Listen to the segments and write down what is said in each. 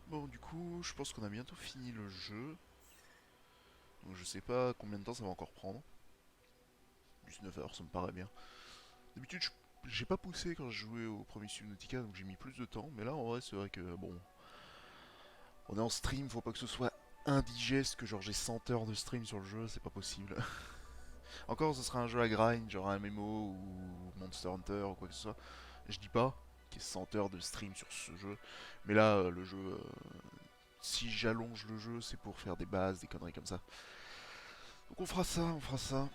Bon, du coup, je pense qu'on a bientôt fini le jeu. Donc je sais pas combien de temps ça va encore prendre. 19 heures, ça me paraît bien. D'habitude, j'ai pas poussé quand je jouais au premier Subnautica, donc j'ai mis plus de temps. Mais là, en vrai, c'est vrai que, bon, on est en stream, faut pas que ce soit indigeste que genre j'ai 100 heures de stream sur le jeu, c'est pas possible. Encore, ce sera un jeu à grind, genre un MMO ou Monster Hunter ou quoi que ce soit. Je dis pas qu'il y ait 100 heures de stream sur ce jeu. Mais là, le jeu, si j'allonge le jeu, c'est pour faire des bases, des conneries comme ça. Donc on fera ça, on fera ça.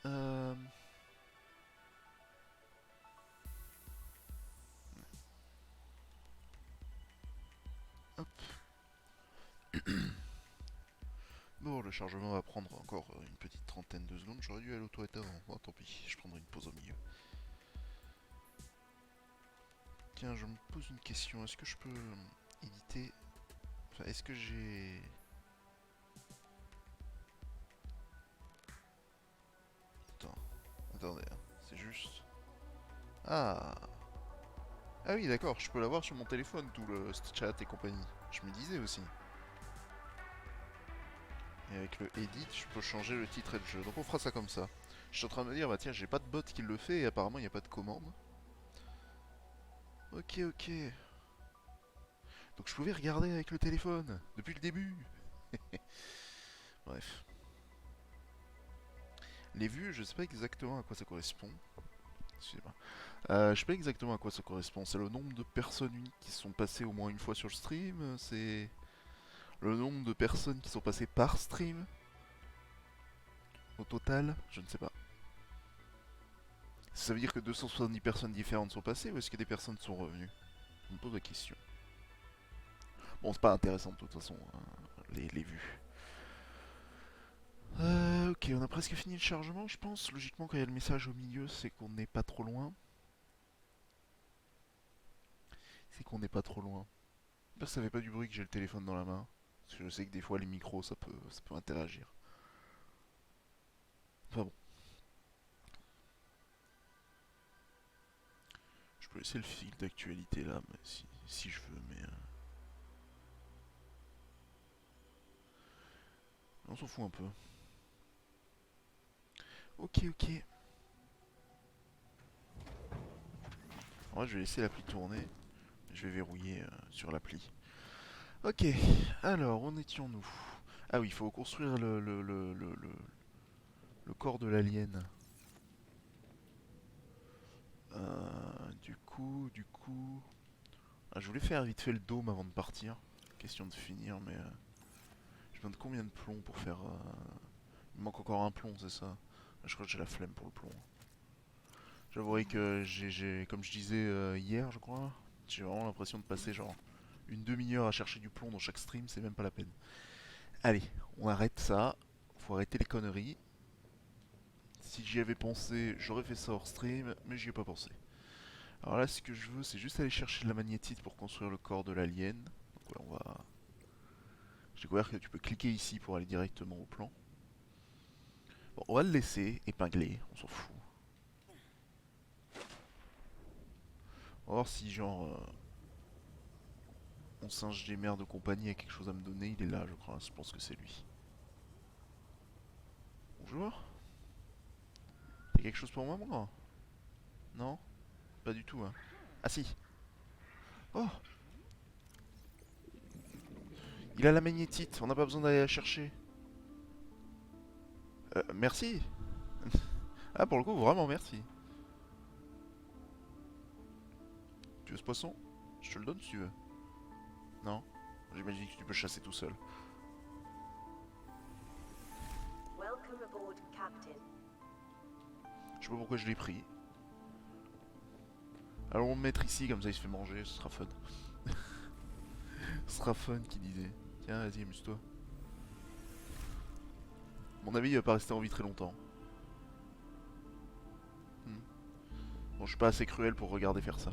Euh, hop. Bon, le chargement va prendre encore une petite trentaine de secondes. J'aurais dû aller aux toilettes avant. Bon, tant pis, je prendrai une pause au milieu. Tiens, je me pose une question. Est-ce que je peux éditer... Enfin, est-ce que j'ai... Attends, attendez, hein. C'est juste... Ah. Ah oui, d'accord, je peux l'avoir sur mon téléphone, tout le chat et compagnie. Je me disais aussi. Et avec le edit, je peux changer le titre et le jeu. Donc on fera ça comme ça. Je suis en train de me dire, bah tiens, j'ai pas de bot qui le fait et apparemment il n'y a pas de commande. Ok, ok. Donc je pouvais regarder avec le téléphone, depuis le début. Bref. Les vues, je sais pas exactement à quoi ça correspond. Excusez-moi. Je sais pas exactement à quoi ça correspond. C'est le nombre de personnes uniques qui sont passées au moins une fois sur le stream. C'est le nombre de personnes qui sont passées par stream. Au total, je ne sais pas. Ça veut dire que 270 personnes différentes sont passées ou est-ce que des personnes sont revenues? Je me pose la question. Bon, c'est pas intéressant de toute façon, hein, les vues. Ok, on a presque fini le chargement, je pense. Logiquement, quand il y a le message au milieu, c'est qu'on n'est pas trop loin. C'est qu'on n'est pas trop loin. J'espère que ça fait pas du bruit que j'ai le téléphone dans la main. Parce que je sais que des fois, les micros, ça peut interagir. Enfin bon, je peux laisser le fil d'actualité là, mais si je veux, mais... on s'en fout un peu. Ok, ok. En vrai, je vais laisser l'appli tourner. Je vais verrouiller sur l'appli. Ok, alors, où en étions-nous? Ah oui, il faut construire le corps de l'alien. Du coup... Ah, je voulais faire vite fait le dôme avant de partir. Question de finir, mais... je me demande combien de plomb pour faire... Il me manque encore un plomb, c'est ça? Je crois que j'ai la flemme pour le plomb. J'avouerai que comme je disais hier, je crois, j'ai vraiment l'impression de passer genre une demi-heure à chercher du plomb dans chaque stream, c'est même pas la peine. Allez, on arrête ça. Faut arrêter les conneries. Si j'y avais pensé, j'aurais fait ça hors stream, mais j'y ai pas pensé. Alors là, ce que je veux, c'est juste aller chercher de la magnétite pour construire le corps de l'alien. Donc ouais, on va... J'ai découvert que tu peux cliquer ici pour aller directement au plan. Bon, on va le laisser épinglé, on s'en fout. On va voir si genre mon singe des mers de compagnie a quelque chose à me donner. Il est là, je crois. Je pense que c'est lui. Bonjour. T'as quelque chose pour moi? Non? Pas du tout, hein. Ah si. Oh, il a la magnétite. On n'a pas besoin d'aller la chercher. Merci. Ah, pour le coup, vraiment merci. Tu veux ce poisson? Je te le donne si tu veux. Non? J'imagine que tu peux chasser tout seul. Welcome aboard, Captain. Je sais pas pourquoi je l'ai pris. Allons le mettre ici, comme ça il se fait manger, ce sera fun. Ce sera fun, qui disait. Tiens, vas-y, amuse-toi. Mon avis, il va pas rester en vie très longtemps. Hmm. Bon, je suis pas assez cruel pour regarder faire ça.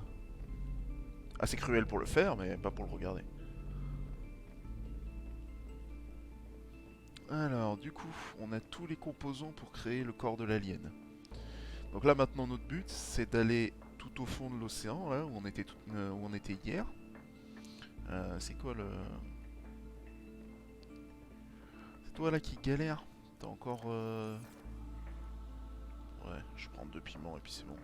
Assez cruel pour le faire, mais pas pour le regarder. Alors, du coup, on a tous les composants pour créer le corps de l'alien. Donc là, maintenant, notre but, c'est d'aller tout au fond de l'océan, là où on était hier. C'est quoi le... C'est toi là qui galère? T'as encore... Ouais, je prends 2 piments et puis c'est bon.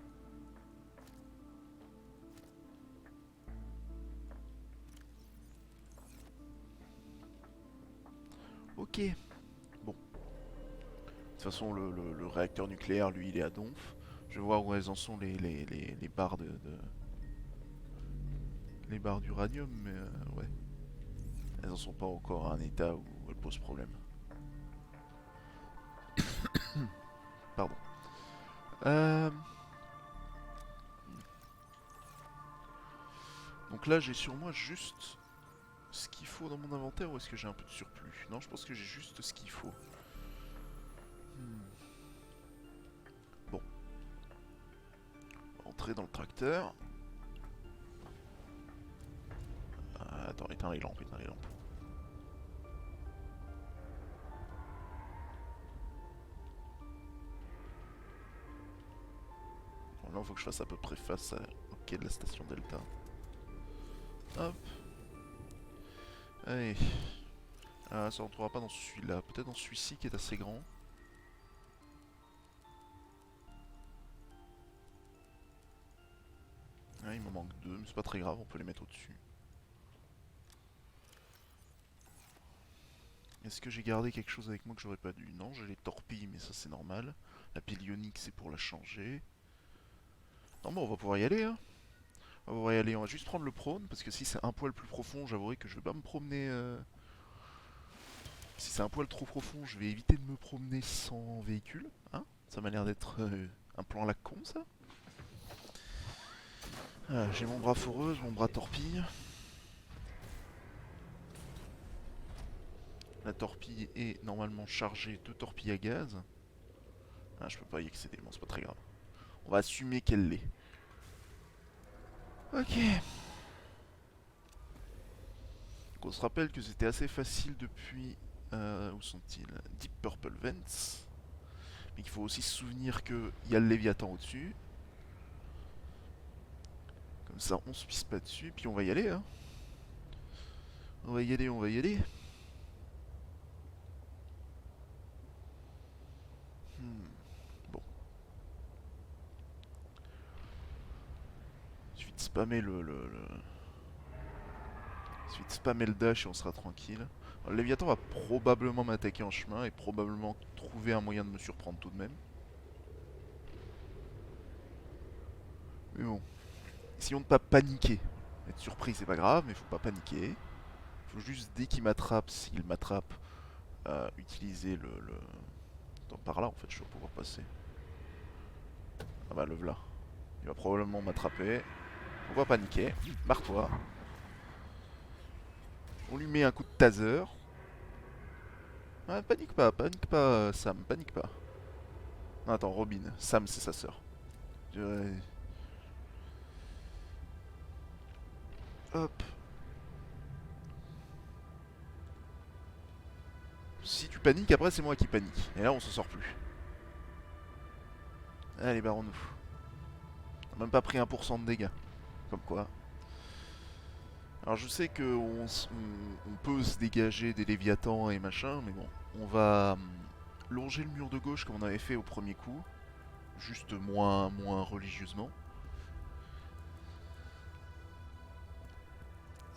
Ok. Bon. De toute façon, le réacteur nucléaire, lui, il est à donf. Je vais voir où elles en sont les barres les barres d'uranium, mais ouais. Elles en sont pas encore à un état où elles posent problème. Pardon. Euh... Donc là, j'ai sur moi juste ce qu'il faut dans mon inventaire ou est-ce que j'ai un peu de surplus? Non, je pense que j'ai juste ce qu'il faut. Hmm. Bon. Entrer dans le tracteur. Attends, éteins les lampes, éteins les lampes. Bon, là, il faut que je fasse à peu près face au quai de la station Delta. Hop. Allez. Ah, ça rentrera pas dans celui-là. Peut-être dans celui-ci qui est assez grand. Ah, il m'en manque 2, mais c'est pas très grave, on peut les mettre au-dessus. Est-ce que j'ai gardé quelque chose avec moi que j'aurais pas dû? Non, j'ai les torpilles, mais ça c'est normal. La pile ionique, c'est pour la changer. Non, mais on va pouvoir y aller, hein. On va pouvoir y aller, on va juste prendre le prône, parce que si c'est un poil plus profond, j'avouerai que je vais pas me promener... Si c'est un poil trop profond, je vais éviter de me promener sans véhicule, hein. Ça m'a l'air d'être un plan à la con, ça. Ah, j'ai mon bras foreuse, mon bras torpille. La torpille est normalement chargée de torpille à gaz. Ah, je peux pas y accéder, bon, c'est pas très grave. On va assumer qu'elle l'est. Ok. Donc on se rappelle que c'était assez facile depuis... où sont-ils? Deep Purple Vents. Mais qu'il faut aussi se souvenir qu'il y a le Léviathan au-dessus. Comme ça, on se pisse pas dessus, puis on va y aller, hein. On va y aller, on va y aller. Bon. Il suffit de spammer il suffit de spammer le dash et on sera tranquille. Alors, le Léviathan va probablement m'attaquer en chemin et probablement trouver un moyen de me surprendre tout de même. Mais bon. Essayons de pas paniquer. Être surpris, c'est pas grave, mais faut pas paniquer. Faut juste, dès qu'il m'attrape, s'il m'attrape, utiliser le... Attends, par là, en fait, je vais pouvoir passer. Ah bah, le v'là. Il va probablement m'attraper. Faut pas paniquer. Barre-toi. On lui met un coup de taser. Ah, panique pas, Sam, panique pas. Non, attends, Robin. Sam, c'est sa sœur. Je- Hop. Si tu paniques, après, c'est moi qui panique. Et là, on s'en sort plus. Allez, barrons-nous. On a même pas pris 1% de dégâts. Comme quoi. Alors je sais on peut se dégager des Léviathans et machin, mais bon, on va longer le mur de gauche comme on avait fait au premier coup, juste moins religieusement.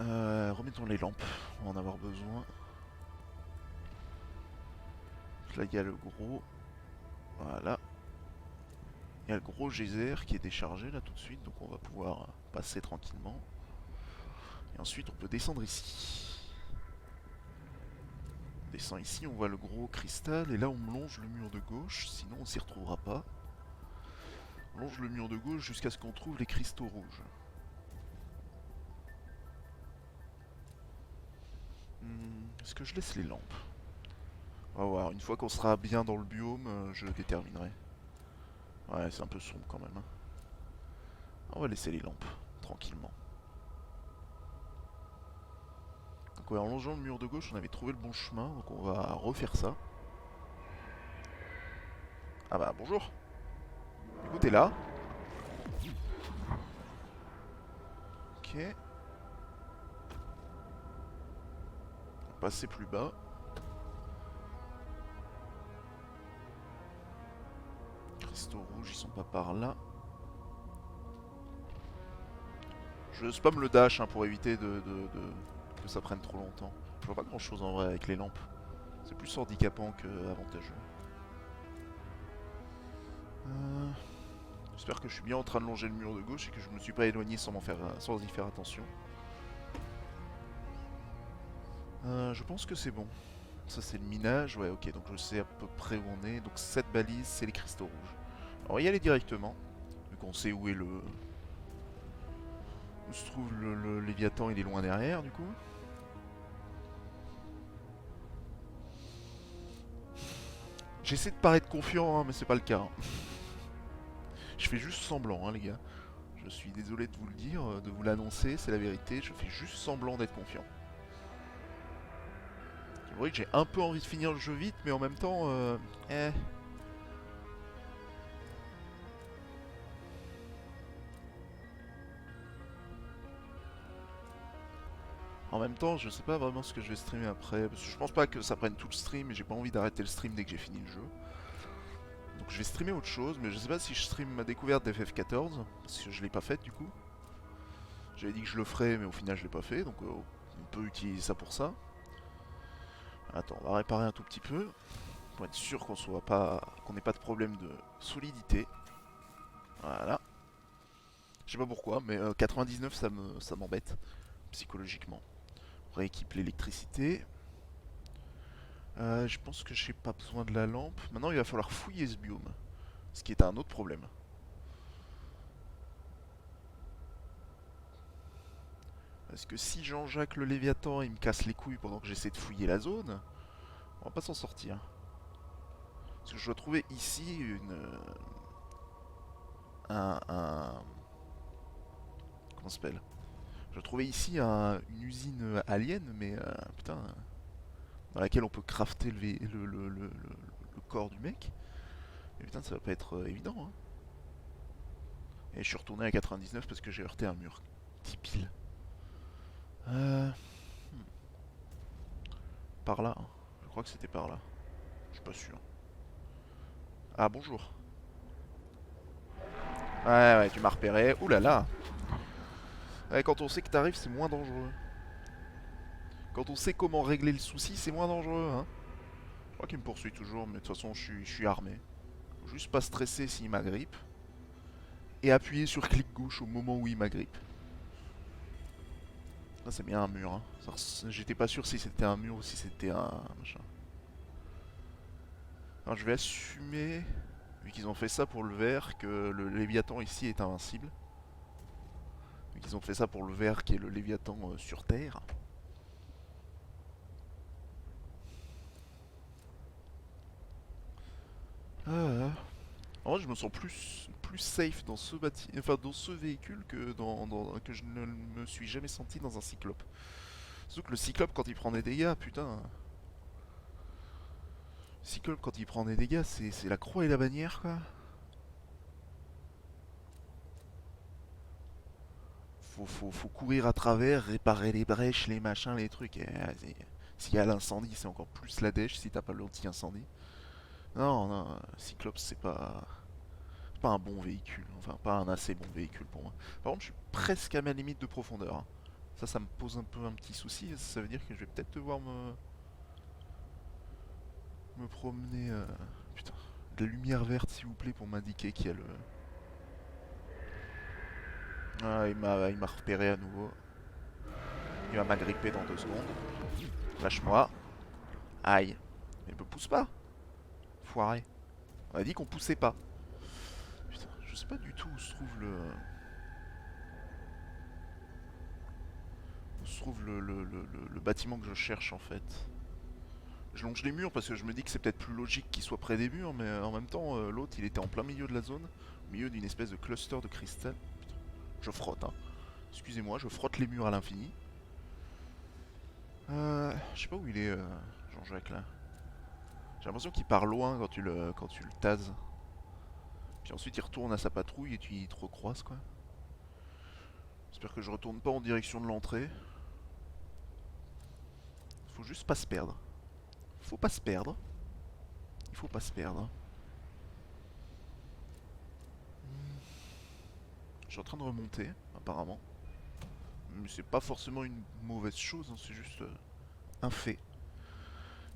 Remettons les lampes, on va en avoir besoin. Donc là il y a le gros, voilà. Il y a le gros geyser qui est déchargé là tout de suite, donc on va pouvoir passer tranquillement. Et ensuite on peut descendre ici. On descend ici, on voit le gros cristal, et là on longe le mur de gauche, sinon on s'y retrouvera pas. On longe le mur de gauche jusqu'à ce qu'on trouve les cristaux rouges. Est-ce que je laisse les lampes? On va voir, une fois qu'on sera bien dans le biome, je déterminerai. Ouais, c'est un peu sombre quand même, hein. On va laisser les lampes, tranquillement. Donc ouais, en longeant le mur de gauche, on avait trouvé le bon chemin, donc on va refaire ça. Ah bah bonjour. Du coup t'es là. Ok. passer plus bas. Cristaux rouges, ils sont pas par là. Je spam le dash hein, pour éviter que ça prenne trop longtemps. Je vois pas grand chose en vrai avec les lampes. C'est plus handicapant que avantageux. J'espère que je suis bien en train de longer le mur de gauche et que je me suis pas éloigné sans y faire attention. Je pense que c'est bon. Ça c'est le minage, ouais ok, donc je sais à peu près où on est. Donc cette balise, c'est les cristaux rouges. Alors y aller directement, vu qu'on sait où est le... Où se trouve le Léviathan, il est loin derrière du coup. J'essaie de paraître confiant, hein, mais c'est pas le cas. Hein. Je fais juste semblant, hein, les gars. Je suis désolé de vous le dire, de vous l'annoncer, c'est la vérité. Je fais juste semblant d'être confiant. C'est vrai que j'ai un peu envie de finir le jeu vite, mais en même temps, En même temps, je sais pas vraiment ce que je vais streamer après. Parce que je pense pas que ça prenne tout le stream et j'ai pas envie d'arrêter le stream dès que j'ai fini le jeu. Donc je vais streamer autre chose, mais je sais pas si je stream ma découverte d'FF14. Parce que je l'ai pas faite du coup. J'avais dit que je le ferais, mais au final je l'ai pas fait. Donc on peut utiliser ça pour ça. Attends, on va réparer un tout petit peu. Pour être sûr qu'on n'ait pas de problème de solidité. Voilà. Je sais pas pourquoi, mais 99 ça m'embête. Psychologiquement. On rééquipe l'électricité. Je pense que j'ai pas besoin de la lampe. Maintenant, il va falloir fouiller ce biome. Ce qui est un autre problème. Parce que si Jean-Jacques le Léviathan, il me casse les couilles pendant que j'essaie de fouiller la zone, on va pas s'en sortir. Parce que je dois trouver ici comment ça s'appelle? Je dois trouver ici une usine alien, mais putain, dans laquelle on peut crafter le corps du mec. Et putain, ça va pas être évident. Hein. Et je suis retourné à 99 parce que j'ai heurté un mur. 10 piles. Par là. Hein. Je crois que c'était par là. Je suis pas sûr. Ah bonjour. Ouais, tu m'as repéré. Ouh là là. Ouais, quand on sait que t'arrives, c'est moins dangereux. Quand on sait comment régler le souci, c'est moins dangereux. Hein. Je crois qu'il me poursuit toujours, mais de toute façon, je suis armé. Faut juste pas stresser s'il m'agrippe. Et appuyer sur clic gauche au moment où il m'agrippe. Là, c'est bien un mur. Hein. J'étais pas sûr si c'était un mur ou si c'était un machin. Alors je vais assumer, vu qu'ils ont fait ça pour le verre, que le Léviathan ici est invincible. Vu qu'ils ont fait ça pour le verre qui est le Léviathan sur Terre. En vrai, je me sens plus safe dans dans ce véhicule que que je ne me suis jamais senti dans un cyclope. Surtout que le cyclope, quand il prend des dégâts, putain. Cyclope, quand il prend des dégâts, c'est la croix et la bannière, quoi. Faut courir à travers, réparer les brèches, les machins, les trucs. S'il y a l'incendie, c'est encore plus la dèche si t'as pas l'anti-incendie. Non, non, Cyclope, c'est pas un bon véhicule. Enfin, pas un assez bon véhicule pour moi. Par contre, je suis presque à ma limite de profondeur. Hein. Ça me pose un peu un petit souci. Ça veut dire que je vais peut-être devoir me promener. Putain, de la lumière verte, s'il vous plaît, pour m'indiquer qu'il y a le. Ah, il m'a repéré à nouveau. Il va m'agripper dans 2 secondes. Lâche-moi. Aïe. Mais me pousse pas. Foiré. On a dit qu'on poussait pas. Putain, je sais pas du tout où se trouve le. Où se trouve le bâtiment que je cherche en fait. Je longe les murs parce que je me dis que c'est peut-être plus logique qu'il soit près des murs, mais en même temps, l'autre il était en plein milieu de la zone, au milieu d'une espèce de cluster de cristal. Putain, je frotte, hein. Excusez-moi, je frotte les murs à l'infini. Je sais pas où il est, Jean-Jacques là. J'ai l'impression qu'il part loin quand tu le tases. Puis ensuite il retourne à sa patrouille et il te recroise quoi. J'espère que je retourne pas en direction de l'entrée. Faut juste pas se perdre. Faut pas se perdre. Il faut pas se perdre. Je suis en train de remonter, apparemment. Mais c'est pas forcément une mauvaise chose, hein, c'est juste un fait.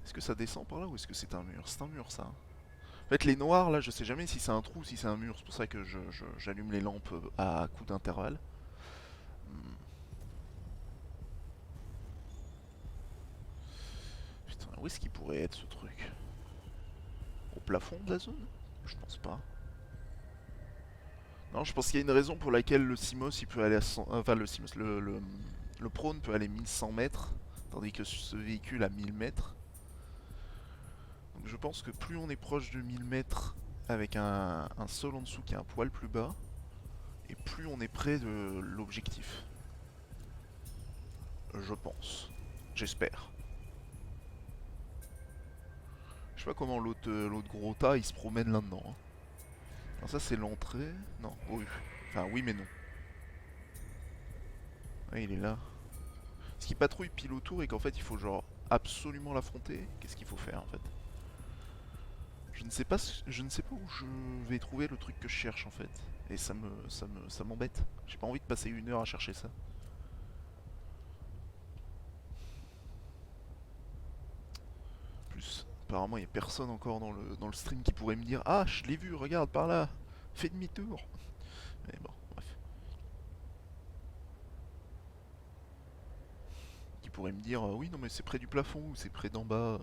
Est-ce que ça descend par là ou est-ce que c'est un mur? C'est un mur ça. En fait les noirs là je sais jamais si c'est un trou ou si c'est un mur. C'est pour ça que j'allume les lampes à coups d'intervalle. Hmm. Putain, où est-ce qu'il pourrait être ce truc? Au plafond de la zone? Je pense pas. Non, je pense qu'il y a une raison pour laquelle le Simos il peut aller à 100... Enfin le Simos, le prône peut aller 1100 mètres, tandis que ce véhicule à 1000 mètres. Donc je pense que plus on est proche de 1000 mètres avec un sol en dessous qui est un poil plus bas, et plus on est près de l'objectif. Je pense. J'espère. Je sais pas comment l'autre gros tas il se promène là-dedans. Hein. Alors ça c'est l'entrée. Non, oui. Enfin oui mais non. Ouais, il est là. Ce qui patrouille pile autour et qu'en fait il faut genre absolument l'affronter. Qu'est-ce qu'il faut faire en fait? Je ne sais pas, je ne sais pas où je vais trouver le truc que je cherche en fait. Et ça m'embête. J'ai pas envie de passer 1 heure à chercher ça. Plus, apparemment il n'y a personne encore dans le stream qui pourrait me dire ah je l'ai vu, regarde par là, fais demi-tour. Mais bon, bref. Qui pourrait me dire oui non mais c'est près du plafond ou c'est près d'en bas.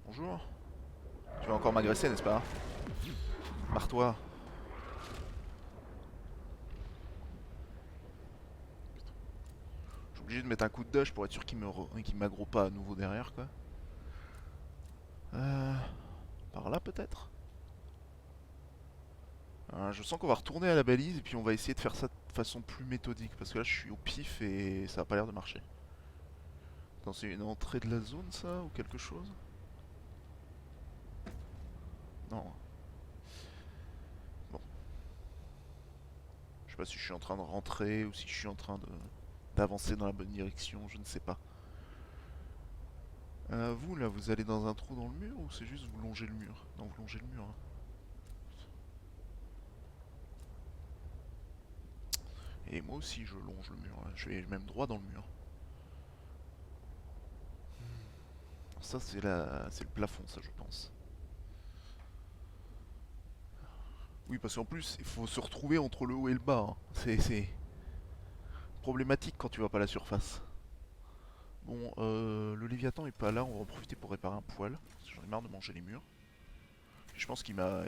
Bonjour. Tu vas encore m'agresser n'est-ce pas? Barre-toi. Je suis obligé de mettre un coup de dash pour être sûr qu'il m'aggro pas à nouveau derrière quoi. Euh, Par là peut-être. Je sens qu'on va retourner à la balise et puis on va essayer de faire ça de façon plus méthodique parce que là je suis au pif et ça a pas l'air de marcher. Attends, c'est une entrée de la zone ça ou quelque chose? Non. Bon. Je sais pas si je suis en train de rentrer ou si je suis en train d'avancer dans la bonne direction, je ne sais pas. Vous là, vous allez dans un trou dans le mur ou c'est juste vous longez le mur? Non, vous longez le mur. Hein. Et moi aussi je longe le mur, là. Je vais même droit dans le mur. Ça c'est le plafond ça je pense. Oui parce qu'en plus il faut se retrouver entre le haut et le bas. Hein. C'est problématique quand tu vas pas à la surface. Bon, le Léviathan est pas là, on va en profiter pour réparer un poil. J'en ai marre de manger les murs. Et je pense qu'il m'a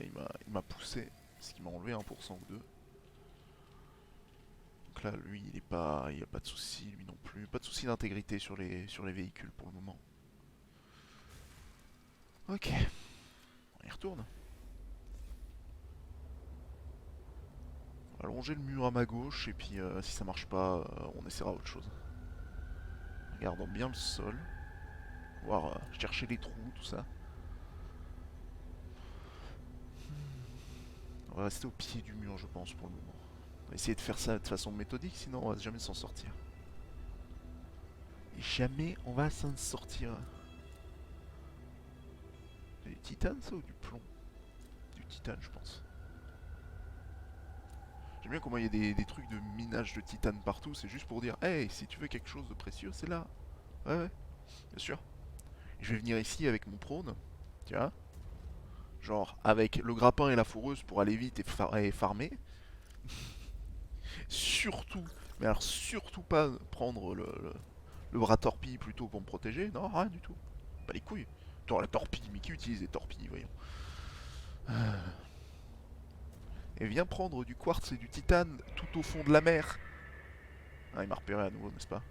poussé, ce qui m'a enlevé 1% ou 2. Donc là, lui, il a pas de soucis, lui non plus. Pas de soucis d'intégrité sur les véhicules pour le moment. Ok, on y retourne. On va longer le mur à ma gauche et puis si ça marche pas, on essaiera autre chose. Regardons bien le sol, voir chercher les trous, tout ça. On va rester au pied du mur, je pense, pour le moment. On va essayer de faire ça de façon méthodique, sinon on va jamais s'en sortir. Et jamais on va s'en sortir. C'est du titane ça ou du plomb? Du titane, je pense. J'aime bien comment il y a des trucs de minage de titane partout, c'est juste pour dire hey, si tu veux quelque chose de précieux, c'est là. Ouais, ouais, bien sûr. Et je vais venir ici avec mon prône, tu vois. Genre avec le grappin et la fourreuse pour aller vite et farmer. Surtout, mais alors surtout pas prendre le bras torpille plutôt pour me protéger. Non, rien du tout. Pas les couilles. Attends, la torpille, mais qui utilise les torpilles, voyons. Et viens prendre du quartz et du titane tout au fond de la mer. Ah, il m'a repéré à nouveau, n'est-ce pas?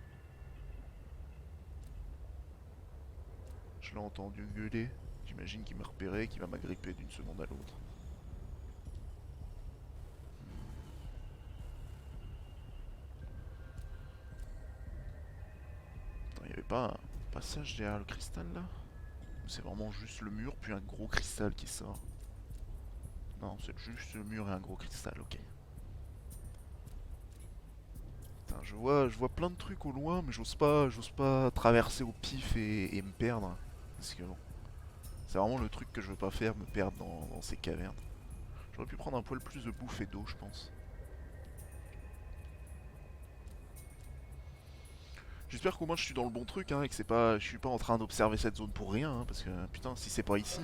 Je l'ai entendu gueuler. J'imagine qu'il m'a repéré, qu'il va m'agripper d'une seconde à l'autre. Il n'y avait pas un passage derrière le cristal là? C'est vraiment juste le mur puis un gros cristal qui sort. Non, c'est juste le mur et un gros cristal, ok. Putain, Putain, je vois plein de trucs au loin, mais j'ose pas traverser au pif et me perdre. Parce que bon, c'est vraiment le truc que je veux pas faire, me perdre dans ces cavernes. J'aurais pu prendre un poil plus de bouffe et d'eau, je pense. J'espère qu'au moins je suis dans le bon truc, hein, et que je suis pas en train d'observer cette zone pour rien, hein, parce que putain, si c'est pas ici.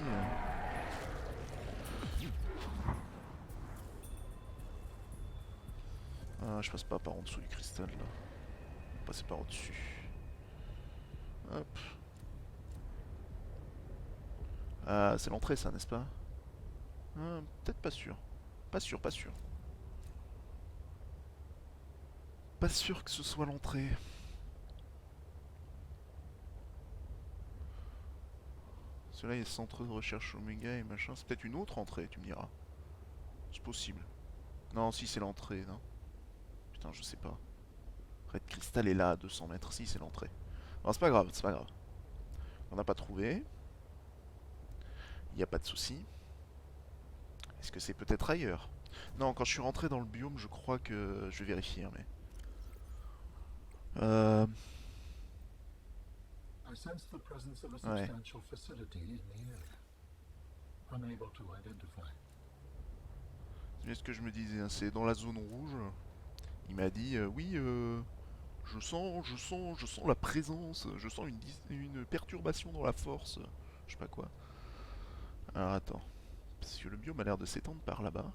Ah, je passe pas par en dessous du cristal là. Passer par au-dessus. Hop. Ah, c'est l'entrée ça, n'est-ce pas? Ah, peut-être pas sûr. Pas sûr, pas sûr. Pas sûr que ce soit l'entrée. Cela est centre de recherche Oméga et machin. C'est peut-être une autre entrée, tu me diras. C'est possible. Non, si c'est l'entrée, non. Putain, je sais pas. Red Crystal est là à 200 mètres. Si, c'est l'entrée. Non, c'est pas grave, c'est pas grave. On n'a pas trouvé. Il n'y a pas de souci. Est-ce que c'est peut-être ailleurs? Non, quand je suis rentré dans le biome, je crois que... Je vais vérifier, hein, mais... Euh... I sense the presence of a Ouais. substantial facility in the area. Unable to identify. C'est bien ce que je me disais, hein, c'est dans la zone rouge. Il m'a dit, oui, je sens la présence, je sens une perturbation dans la force. Je sais pas quoi. Alors attends. Parce que le biome a l'air de s'étendre par là-bas.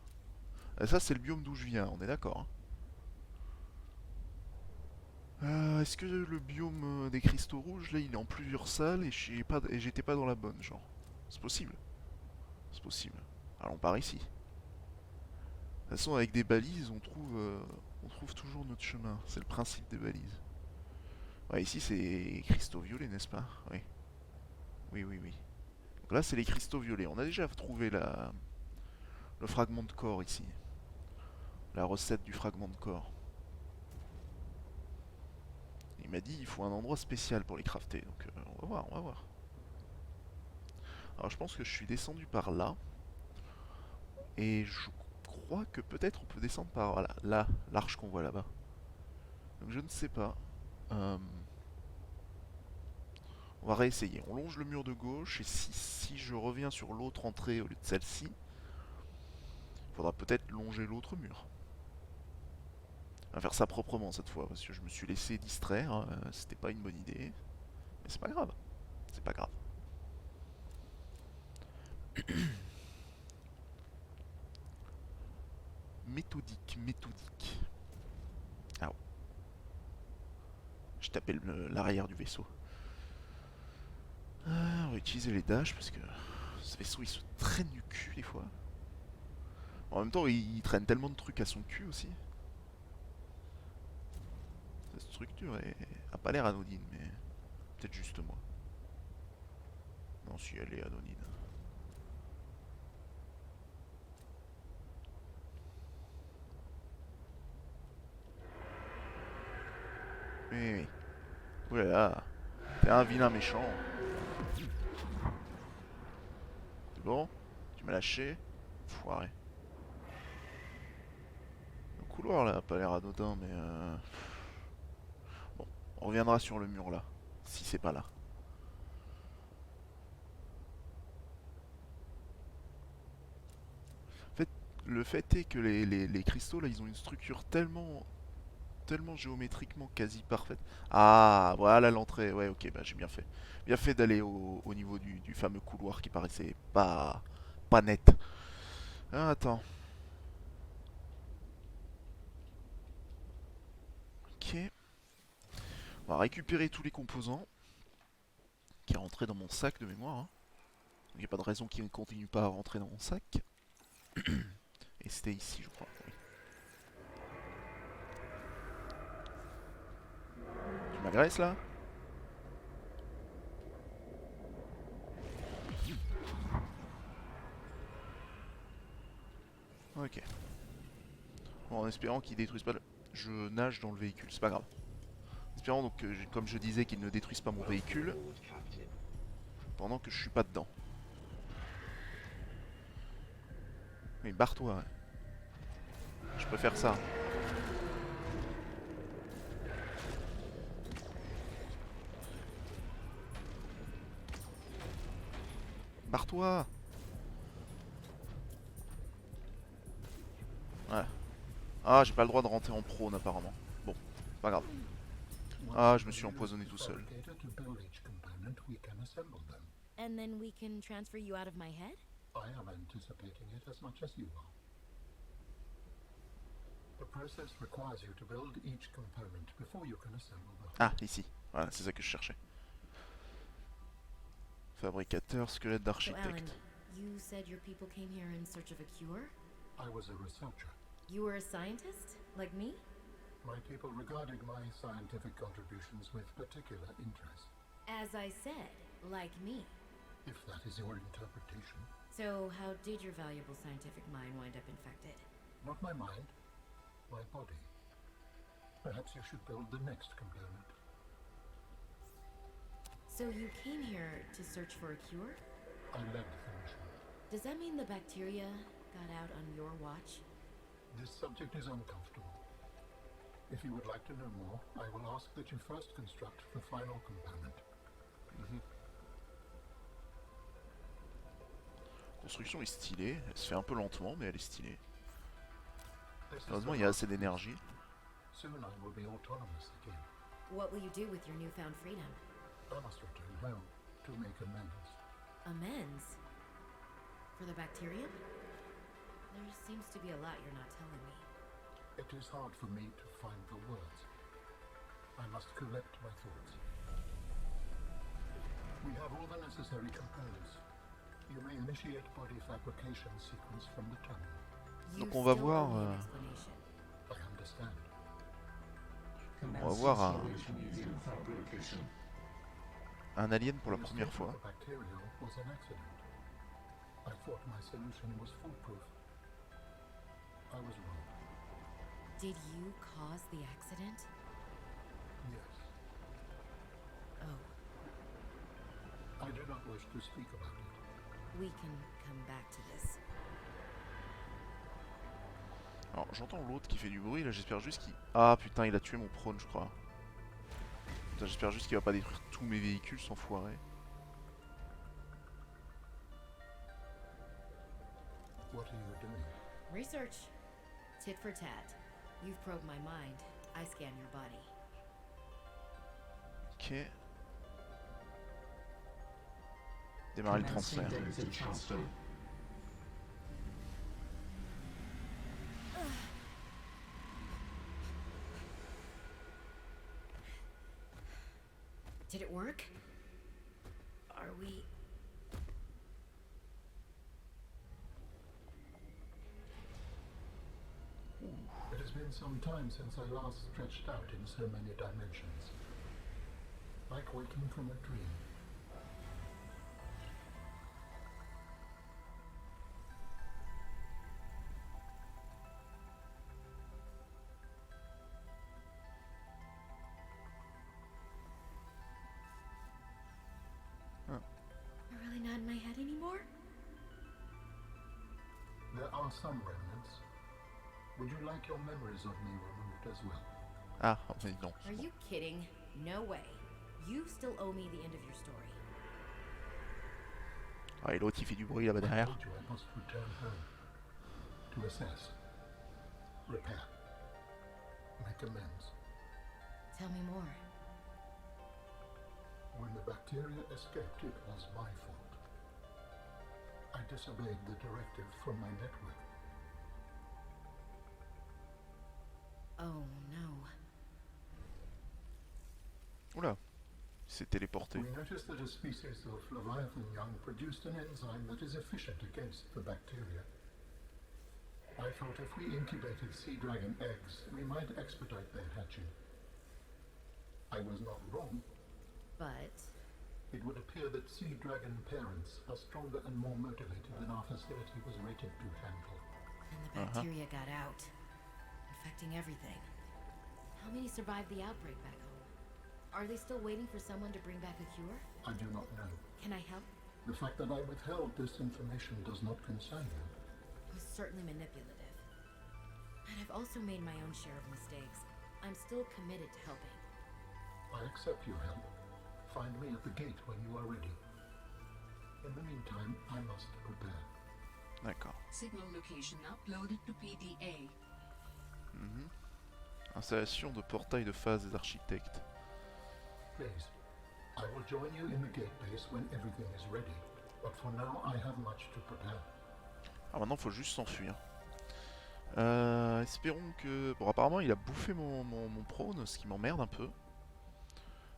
Ça, c'est le biome d'où je viens, on est d'accord, hein. Est-ce que le biome des cristaux rouges, là, il est en plusieurs salles et j'étais pas dans la bonne, genre? C'est possible. C'est possible. Allons par ici. De toute façon, avec des balises, on trouve toujours notre chemin. C'est le principe des balises. Ouais, ici, c'est cristaux violets, n'est-ce pas? Oui. Oui, oui, oui. Donc là, c'est les cristaux violets. On a déjà trouvé le fragment de corps ici. La recette du fragment de corps. Il m'a dit il faut un endroit spécial pour les crafter. Donc on va voir, on va voir. Alors je pense que je suis descendu par là. Et je crois que peut-être on peut descendre par voilà, là, l'arche qu'on voit là-bas. Donc je ne sais pas. Euh, on va réessayer. On longe le mur de gauche et si je reviens sur l'autre entrée au lieu de celle-ci, il faudra peut-être longer l'autre mur. On va faire ça proprement cette fois parce que je me suis laissé distraire. C'était pas une bonne idée. Mais c'est pas grave. C'est pas grave. Méthodique, méthodique. Ah, je tapais l'arrière du vaisseau. On va utiliser les dashs parce que ce vaisseau il se traîne du cul des fois. En même temps, il traîne tellement de trucs à son cul aussi. Cette structure a pas l'air anodine, mais peut-être juste moi. Non, si elle est anodine. Oui, oui. Oulala, t'es un vilain méchant. C'est bon? Tu m'as lâché? Foiré. Le couloir là a pas l'air anodin, mais bon, on reviendra sur le mur là, si c'est pas là. En fait, le fait est que les cristaux là, ils ont une structure tellement géométriquement quasi parfaite. Ah, voilà l'entrée. Ouais, ok, bah j'ai bien fait. Bien fait d'aller au niveau du fameux couloir qui paraissait pas net. Ah, attends. Ok. On va récupérer tous les composants qui rentraient dans mon sac de mémoire, hein. Il n'y a pas de raison qu'ils ne continuent pas à rentrer dans mon sac. Et c'était ici, je crois. Oui. Tu m'agresses là? Ok. Bon, en espérant qu'ils détruisent pas le... Je nage dans le véhicule, c'est pas grave. En espérant donc, que, comme je disais, qu'ils ne détruisent pas mon véhicule pendant que je suis pas dedans. Mais barre-toi, ouais. Je préfère ça. Barre-toi. Ouais. Ah, j'ai pas le droit de rentrer en prône apparemment. Bon, pas grave. Ah, je me suis empoisonné tout seul. To build each component, we can assemble them. And then we can transfer you out of my head? I am anticipating it as much as you are. The process requires you to build each component before you can assemble them. Ah, ici. Voilà, c'est ça que je cherchais. Fabricateur, squelette So, Alan, d'architecte. you said your people came here in search of a cure? I was a researcher. You were a scientist? Like me? My people regarded my scientific contributions with particular interest, As I said, like me. if that is your interpretation. So, how did your valuable scientific mind wind up infected? Not my mind, my body. Perhaps you should build the next component. So, you came here to search for a cure? I led the mission. Does that mean the bacteria got out on your watch? This subject is uncomfortable. If you would like to know more, I will ask that you first construct the final component. Construction est stylée. Elle se fait un peu lentement, mais elle est stylée. This is Heureusement, the il y a last assez d'énergie. piece. Soon I will be autonomous again. What will you do with your newfound freedom? I must return home to make amends. Amends? For the bacterium? There seems to be a lot you're not telling me. It is hard for me to find the words. I must collect my thoughts. We have all the necessary components. You may initiate body fabrication sequence from the terminal. You Donc on va still voir, owe me an explanation. I understand. On va voir un alien pour la The première escape fois. of the bacterial was an accident. I thought my solution was foolproof. I was wrong. Did you cause the accident? Yes. Oh, I do not wish to speak about it. we can come back to this. Alors j'entends l'autre qui fait du bruit, là j'espère juste qu'il... Ah putain, il a tué mon prône je crois. Putain, j'espère juste qu'il va pas détruire tous mes véhicules sans foirer. What are you doing? Research. Tit for tat. You've probed my mind. I scan your body. Ok. Démarrer le transfert. Did it work? Are we... It has been some time since I last stretched out in so many dimensions. Like waking from a dream. You're really not in my head anymore? There are some remnants. Would you like your memories of me removed as well? Ah, mais non. Are you kidding? No way. You still owe me the end of your story. Ah, et l'autre il fait du bruit là-bas I derrière. told you I must return home. To assess. Repair. Make amends. Tell me more. When the bacteria escaped, it was my fault. I disobeyed the directive from my network. Oh no. Oula, il s'est téléporté. We noticed that a species of Leviathan young produced an enzyme that is efficient against the bacteria. I thought if we incubated sea dragon eggs, we might expedite their hatching. I was not wrong. But... It would appear that sea dragon parents are stronger and more motivated than our facility was rated to handle. And the bacteria got out. Infecting everything. How many survived the outbreak back home? Are they still waiting for someone to bring back a cure? I do not know. Can I help? The fact that I withheld this information does not concern you. It was certainly manipulative. And I've also made my own share of mistakes. I'm still committed to helping. I accept your help. Find me at the gate when you are ready. In the meantime, I must prepare. D'accord. Signal location uploaded to PDA. Mhm. Installation de portail de phase des architectes. Please, I will join you in the gate base when everything is ready. But for now, I have much to prepare. Ah, maintenant, faut juste s'enfuir. Espérons que... Bon, apparemment, il a bouffé mon prône, ce qui m'emmerde un peu.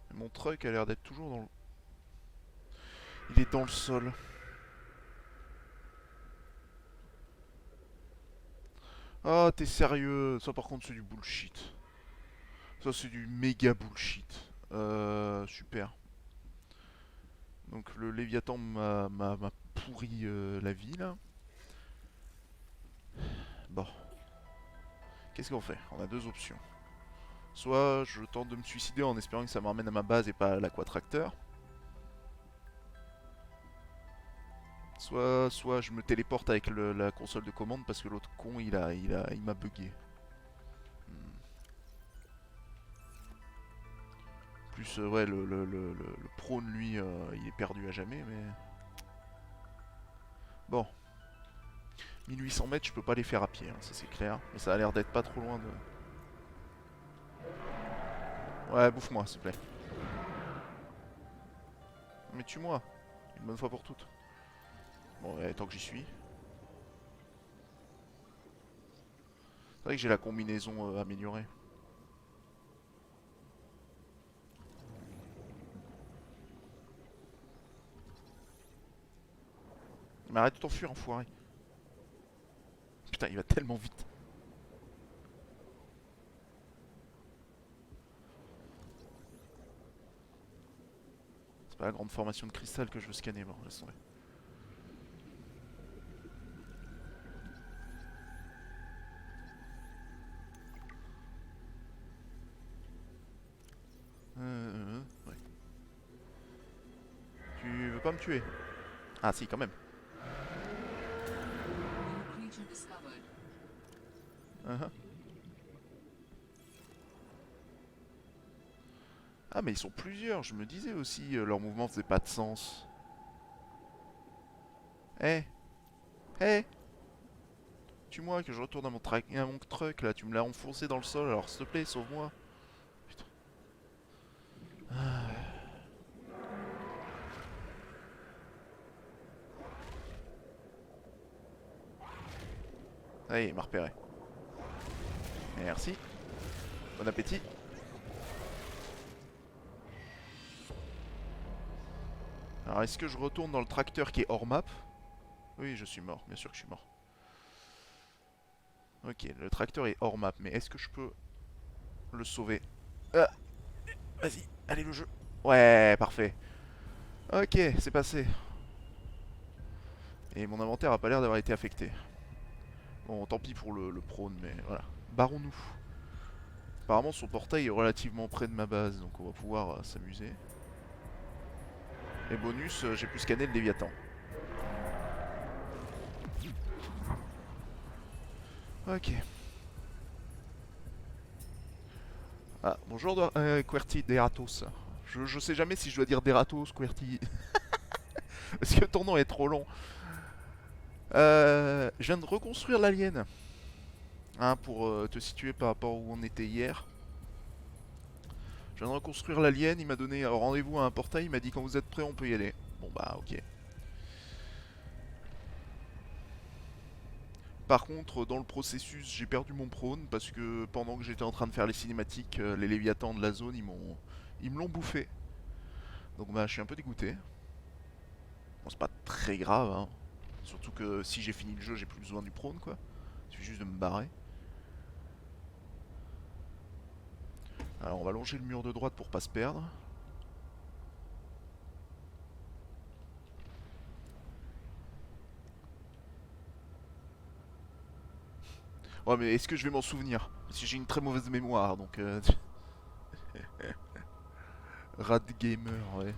Mais mon truck a l'air d'être toujours dans le... Il est dans le sol. Ah, t'es sérieux? Ça, par contre, c'est du bullshit. Ça, c'est du méga bullshit. Super. Donc, le Léviathan m'a pourri la vie, là. Bon. Qu'est-ce qu'on fait? On a deux options. Soit je tente de me suicider en espérant que ça me ramène à ma base et pas à l'aquatracteur. Soit je me téléporte avec la console de commande parce que l'autre con il m'a bugué. Plus ouais le prône lui il est perdu à jamais mais... Bon. 1800 mètres je peux pas les faire à pied, hein, ça c'est clair. Mais ça a l'air d'être pas trop loin de... Ouais bouffe-moi s'il te plaît. Mais tue-moi. Une bonne fois pour toutes. Bon, ouais, tant que j'y suis. C'est vrai que j'ai la combinaison améliorée. Mais arrête de t'enfuir, enfoiré. Putain, il va tellement vite. C'est pas la grande formation de cristal que je veux scanner, bon, laisse tomber. Ouais. Tu veux pas me tuer? Ah si, quand même. New creature discovered. Ah mais ils sont plusieurs, je me disais aussi, leur mouvement faisait pas de sens. Eh Eh Tue-moi que je retourne à mon truck là, tu me l'as enfoncé dans le sol, alors s'il te plaît, sauve-moi. Putain. Ah, il m'a repéré. Merci. Bon appétit. Alors est-ce que je retourne dans le tracteur qui est hors map? Oui, je suis mort, bien sûr que je suis mort. Ok, le tracteur est hors map, mais est-ce que je peux le sauver? Ah, vas-y, allez le jeu. Ouais, parfait. Ok, c'est passé. Et mon inventaire a pas l'air d'avoir été affecté. Bon, tant pis pour le prône, mais voilà. Barrons-nous. Apparemment, son portail est relativement près de ma base, donc on va pouvoir s'amuser. Et bonus, j'ai pu scanner le Léviathan. Ok. Ah, bonjour QWERTY Deratos. Je sais jamais si je dois dire Deratos, QWERTY. Parce que ton nom est trop long. Je viens de reconstruire l'alien. Hein, pour te situer par rapport où on était hier. Je viens de reconstruire l'alien, il m'a donné rendez-vous à un portail, il m'a dit quand vous êtes prêts on peut y aller. Bon bah ok. Par contre, dans le processus, j'ai perdu mon prône parce que pendant que j'étais en train de faire les cinématiques, les Léviathans de la zone, ils me l'ont bouffé. Donc bah, je suis un peu dégoûté. Bon, c'est pas très grave, hein. Surtout que si j'ai fini le jeu, j'ai plus besoin du prône, quoi. Il suffit juste de me barrer. Alors, on va longer le mur de droite pour pas se perdre. Ouais, mais est-ce que je vais m'en souvenir? Parce que j'ai une très mauvaise mémoire, donc... Rad gamer, ouais.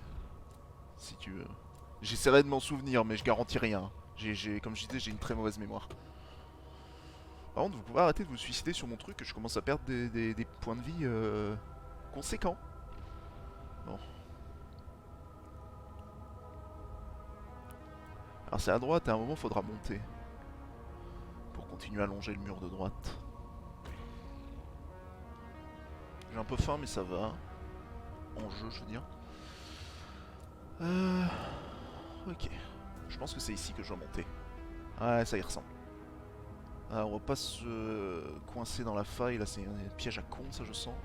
Si tu veux. J'essaierai de m'en souvenir, mais je garantis rien. Comme je disais, j'ai une très mauvaise mémoire. Par contre, vous pouvez arrêter de vous suicider sur mon truc, que je commence à perdre des points de vie conséquents. Bon. Alors c'est à droite et à un moment faudra monter. Pour continuer à longer le mur de droite. J'ai un peu faim mais ça va. En jeu je veux dire. Ok. Je pense que c'est ici que je dois monter. Ouais, ça y ressemble. On va pas se coincer dans la faille, là c'est un piège à con ça je sens.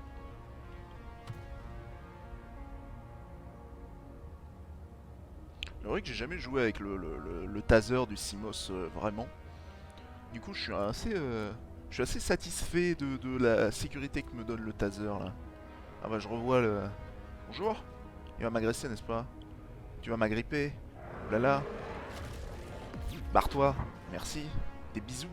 C'est vrai que j'ai jamais joué avec le taser du Simos vraiment. Du coup je suis assez satisfait de la sécurité que me donne le taser là. Ah bah je revois le... Bonjour. Il va m'agresser n'est-ce pas? Tu vas m'agripper. Oulala. Barre-toi. Merci. Des bisous.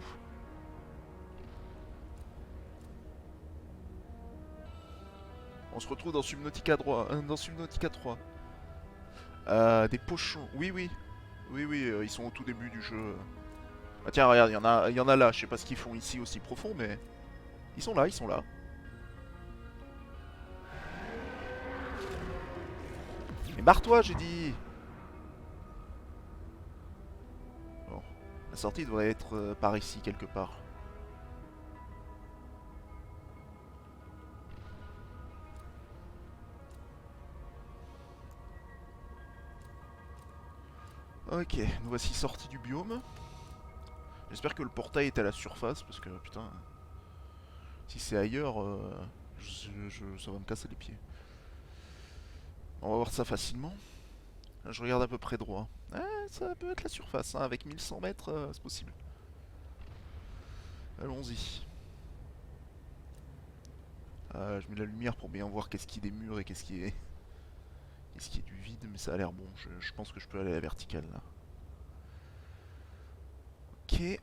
On se retrouve dans Subnautica 3. Dans Subnautica 3. Des pochons. Oui, oui. Oui, oui, ils sont au tout début du jeu. Ah tiens, regarde, il y en a là. Je sais pas ce qu'ils font ici aussi profond, mais... Ils sont là, ils sont là. Mais barre-toi, j'ai dit. Bon. La sortie devrait être par ici, quelque part. Ok, nous voici sortis du biome. J'espère que le portail est à la surface, parce que putain... Si c'est ailleurs, ça va me casser les pieds. On va voir ça facilement. Là, je regarde à peu près droit. Ah, ça peut être la surface, hein, avec 1100 mètres, c'est possible. Allons-y. Je mets la lumière pour bien voir qu'est-ce qui est des murs et qu'est-ce qui est du vide, mais ça a l'air bon. Je pense que je peux aller à la verticale là. Ok.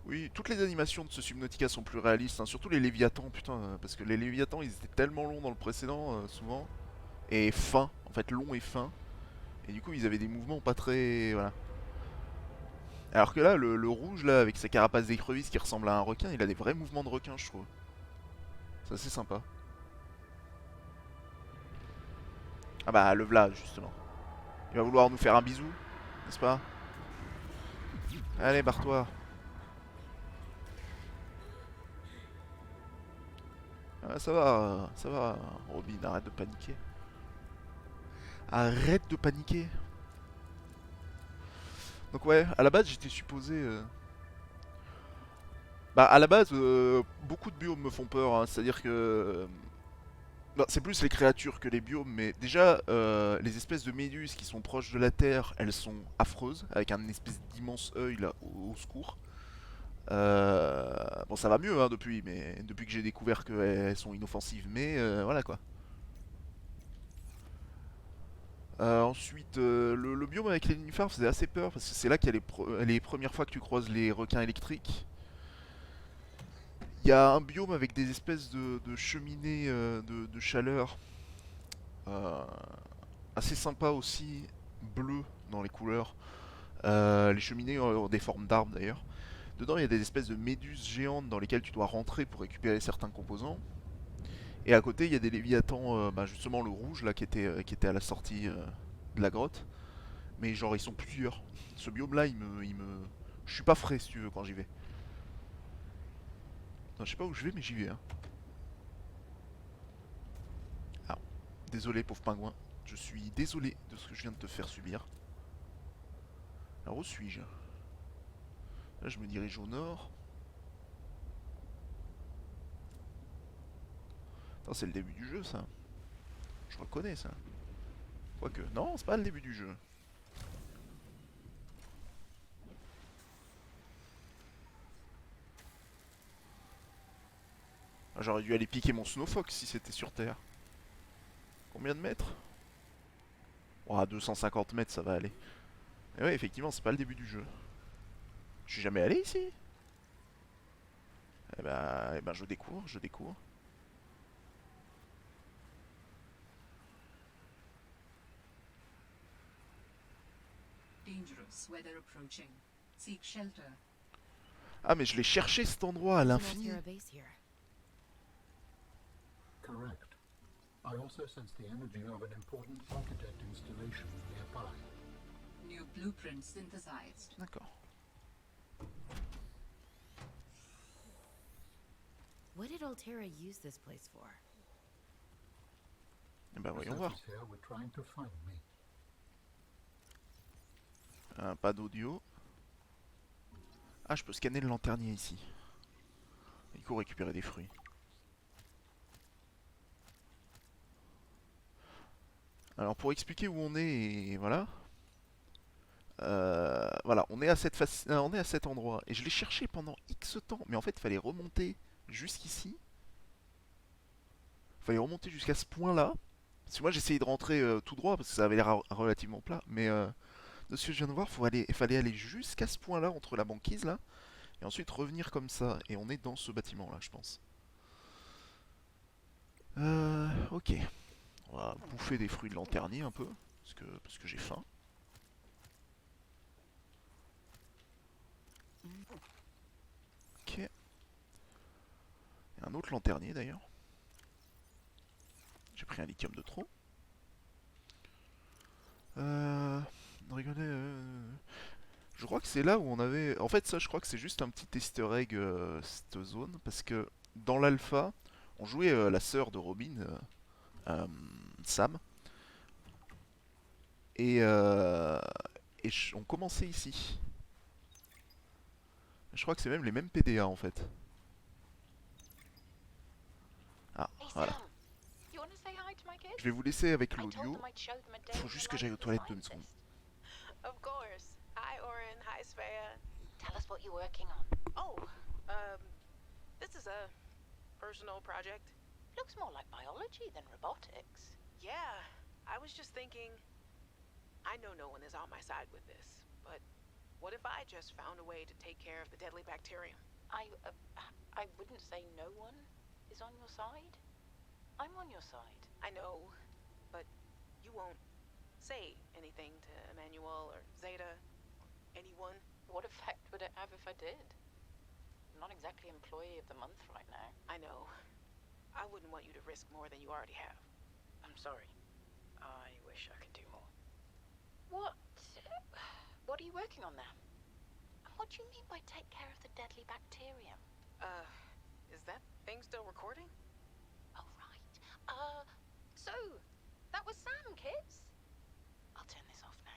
Oui, toutes les animations de ce Subnautica sont plus réalistes, hein, surtout les Léviathans, putain, parce que les Léviathans ils étaient tellement longs dans le précédent, souvent, et fins, en fait longs et fins, et du coup ils avaient des mouvements pas très... voilà. Alors que là, le rouge là, avec sa carapace d'écrevisse qui ressemble à un requin, il a des vrais mouvements de requin je trouve. C'est assez sympa. Ah bah le v'là justement. Il va vouloir nous faire un bisou, n'est-ce pas? Allez, barre-toi. Ah, ça va, Robin, arrête de paniquer. Arrête de paniquer. Donc ouais, à la base j'étais supposé... Bah à la base, beaucoup de biomes me font peur, hein. C'est-à-dire que... Non, c'est plus les créatures que les biomes, mais déjà, les espèces de méduses qui sont proches de la Terre, elles sont affreuses, avec un espèce d'immense œil là, au secours. Bon, ça va mieux hein, depuis, mais depuis que j'ai découvert qu'elles sont inoffensives, mais voilà quoi. Ensuite, le biome avec les nénuphars faisait assez peur parce que c'est là qu'il y a les premières fois que tu croises les requins électriques. Il y a un biome avec des espèces de cheminées de chaleur euh, assez sympa aussi, bleu dans les couleurs. Les cheminées ont des formes d'arbres d'ailleurs. Dedans, il y a des espèces de méduses géantes dans lesquelles tu dois rentrer pour récupérer certains composants. Et à côté, il y a des léviathans, bah, justement le rouge là qui était à la sortie de la grotte. Mais genre, ils sont plusieurs. Ce biome là, je suis pas frais si tu veux quand j'y vais. Non, je sais pas où je vais, mais j'y vais. Hein. Ah, désolé, pauvre pingouin. Je suis désolé de ce que je viens de te faire subir. Alors, où suis-je? Là, je me dirige au nord. C'est le début du jeu, ça. Je reconnais ça. Quoique, non, c'est pas le début du jeu. Ah, j'aurais dû aller piquer mon Snowfox si c'était sur Terre. Combien de mètres? Oh, 250 mètres, ça va aller. Et ouais, effectivement, c'est pas le début du jeu. Je suis jamais allé ici. Eh ben, je découvre, je découvre. Dangerous weather approaching. Seek shelter. Ah, mais je l'ai cherché cet endroit à There's an l'infini. Altera base here. Correct. I also sense the energy of an important architect installation nearby. New blueprint synthesized. D'accord. What did Altera use this place for? Eh ben voyons voir. Researchers here were trying to find me. Pas d'audio. Ah, je peux scanner le lanternier ici. Du coup, récupérer des fruits. Alors, pour expliquer où on est, et voilà. Voilà, on est à on est à cet endroit. Et je l'ai cherché pendant X temps. Mais en fait, il fallait remonter jusqu'ici. Il fallait remonter jusqu'à ce point-là. Parce que moi, j'essayais de rentrer tout droit, parce que ça avait l'air relativement plat. Mais de ce que je viens de voir, il fallait aller jusqu'à ce point-là, entre la banquise, là. Et ensuite revenir comme ça. Et on est dans ce bâtiment-là, je pense. Ok. On va bouffer des fruits de lanternier un peu. Parce que j'ai faim. Ok. Et un autre lanternier d'ailleurs. J'ai pris un lithium de trop. Regardez. Je crois que c'est là où on avait. En fait, ça, je crois que c'est juste un petit easter egg cette zone. Parce que dans l'alpha, on jouait la sœur de Robin, Sam. Et, on commençait ici. Je crois que c'est même les mêmes PDA en fait. Ah, Hey voilà. Sam, you want to say hi to my kids? Je vais vous laisser avec I told l'audio. them I'd show them a day Faut in juste the que j'aille life aux of a toilettes 2 secondes. scientist. Of course. Hi, Orin. Hi, Svea. Tell us what you're working on. Oh, this is a personal project. Looks more like biology than robotics. Yeah, I was just thinking. I know no one is on my side with this, but what if I just found a way to take care of the deadly bacterium? I wouldn't say no one is on your side. I'm on your side. I know, but you won't say anything to Emmanuel or Zeta, anyone. What effect would it have if I did? I'm not exactly employee of the month right now. I know. I wouldn't want you to risk more than you already have. I'm sorry. I wish I could do more. What? What are you working on there? And what do you mean by take care of the deadly bacterium? Is that thing still recording? Oh, right. So, that was Sam, kids? I'll turn this off now.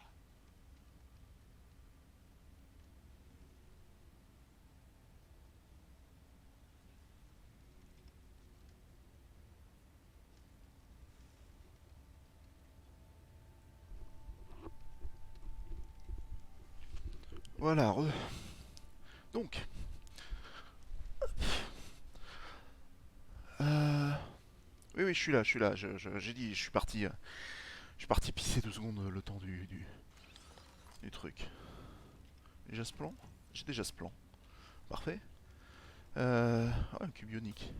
Voilà. Donc. Oui, oui, je suis là, je suis là. J'ai dit, je suis parti. Je suis parti pisser 2 secondes le temps du truc. Déjà ce plan? J'ai déjà ce plan. Parfait. Ouais, cube ionique.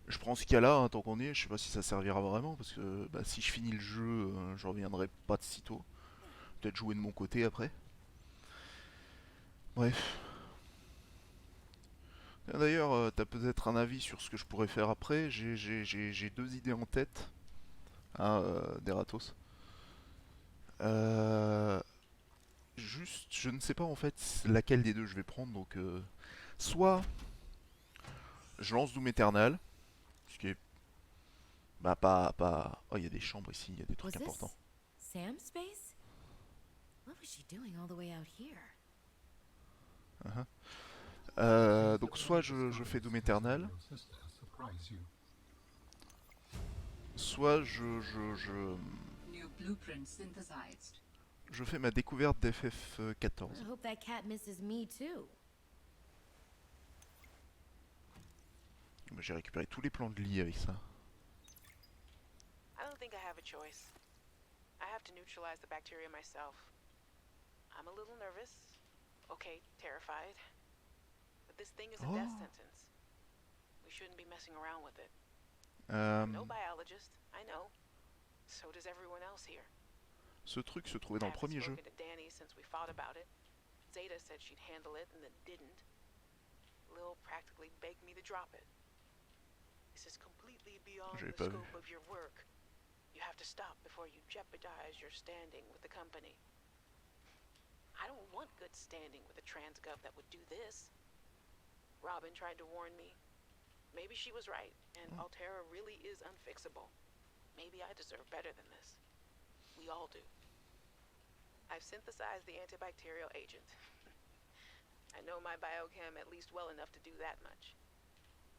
Je prends ce qu'il y a là, hein, tant qu'on y est. Je sais pas si ça servira vraiment, parce que bah, si je finis le jeu, je reviendrai pas de sitôt. Peut-être jouer de mon côté après. Bref. D'ailleurs, t'as peut-être un avis sur ce que je pourrais faire après. J'ai 2 idées en tête. Hein, d'Eratos. Juste, je ne sais pas en fait laquelle des deux je vais prendre. Donc, soit je lance Doom Eternal. Ce qui est. Bah, pas. Oh, il y a des chambres ici, il y a des Was trucs importants. this Sam's space? What was she doing all the way out here? Donc, soit je fais Doom Eternal. Your sister surprise you. Soit New blueprint synthesized. je fais ma découverte d'FF14. I hope that cat misses me too. J'ai récupéré tous les plans de lit avec ça. I don't think I have a choice. I have to neutralize the bacteria myself. I'm a little nervous. Okay, terrified. But this thing is a death Oh. sentence. We shouldn't be messing around with it. Euh, I'm no biologist, I know. So does everyone else here. Ce truc se trouvait dans le I haven't premier jeu. spoken to Danny since we fought about it. Zeta said she'd handle it and then didn't. Lil practically begged me to drop it. This is completely beyond J'avais the pas vu. scope of your work. You have to stop before you jeopardize your standing with the company. I don't want good standing with a transgov that would do this. Robin tried to warn me. Maybe she was right, and Altera really is unfixable. Maybe I deserve better than this. We all do. I've synthesized the antibacterial agent. I know my biochem at least well enough to do that much.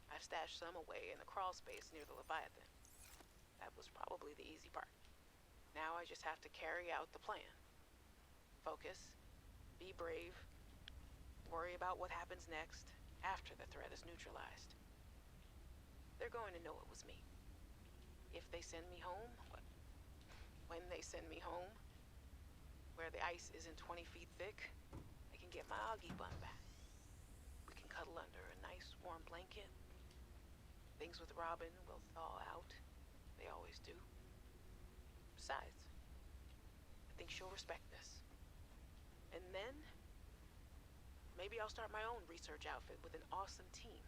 I've stashed some away in the crawl space near the Leviathan. That was probably the easy part. Now I just have to carry out the plan. Focus, be brave, worry about what happens next after the threat is neutralized. They're going to know it was me. If they send me home, when they send me home, where the ice isn't 20 feet thick, I can get my Augie bun back. We can cuddle under a nice warm blanket. Things with Robin will thaw out. They always do. Besides, I think she'll respect this. And then, maybe I'll start my own research outfit with an awesome team.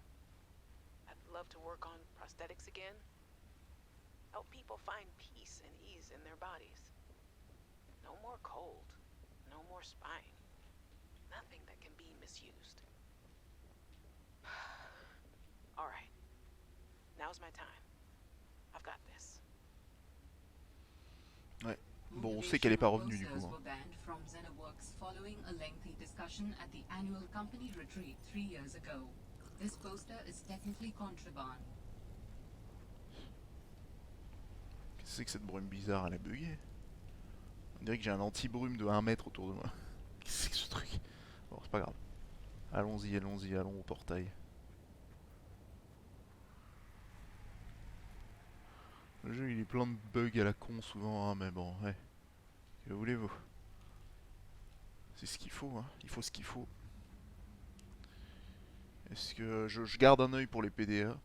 I'd love to work on prosthetics again. Help people find peace and ease in their bodies. No more cold. No more spine. Nothing that can be misused. All right. Now's my time. I've got this. Ouais. Bon, on sait qu'elle est pas revenue du coup. Posters were banned from Xenoworks following a lengthy discussion at the annual company retreat 3 years ago. This poster is technically contraband. Qu'est-ce que c'est que cette brume bizarre? Elle a bugué. On dirait que j'ai un anti-brume de 1 mètre autour de moi. Qu'est-ce que c'est que ce truc? Bon, c'est pas grave. Allons-y, allons-y, allons au portail. Le jeu il est plein de bugs à la con souvent, hein, mais bon, ouais. Que voulez-vous? C'est ce qu'il faut, hein. Il faut ce qu'il faut. Est-ce que je garde un œil pour les PDA?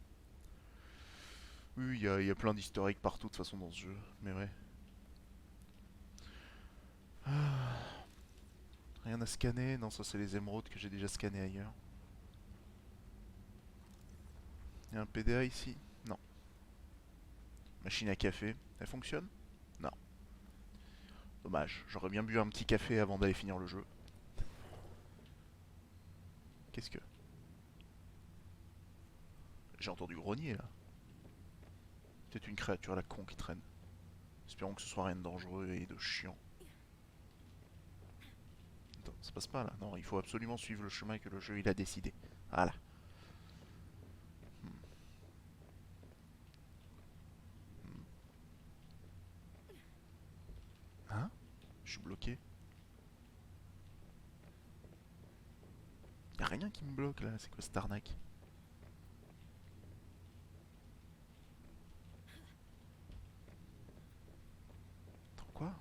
Oui, il y a plein d'historiques partout de toute façon dans ce jeu, mais ouais. Ah. Rien à scanner? Non, ça c'est les émeraudes que j'ai déjà scannés ailleurs. Il y a un PDA ici? Non. Machine à café, elle fonctionne? Non. Dommage, j'aurais bien bu un petit café avant d'aller finir le jeu. Qu'est-ce que... J'ai entendu grogner là. Peut-être une créature à la con qui traîne. Espérons que ce soit rien de dangereux et de chiant. Attends, ça passe pas là. Non, il faut absolument suivre le chemin que le jeu il a décidé. Voilà. Hein? Je suis bloqué. Y'a rien qui me bloque là, c'est quoi cette arnaque? Attends, quoi?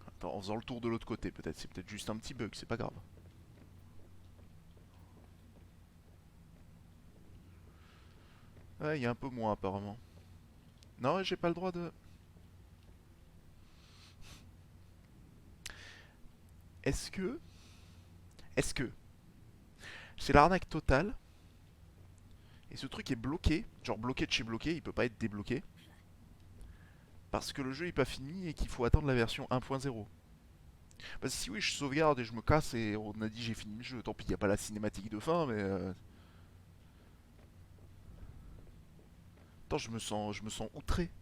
Attends, en faisant le tour de l'autre côté, peut-être. C'est peut-être juste un petit bug, c'est pas grave. Ouais, il y a un peu moins apparemment. Non, j'ai pas le droit de... Est-ce que... Est-ce que... C'est l'arnaque totale. Et ce truc est bloqué. Genre bloqué de chez bloqué, il peut pas être débloqué. Parce que le jeu est pas fini et qu'il faut attendre la version 1.0. Parce que si oui, je sauvegarde et je me casse et on a dit j'ai fini le jeu. Tant pis, y a pas la cinématique de fin, mais... Attends, je me sens outré.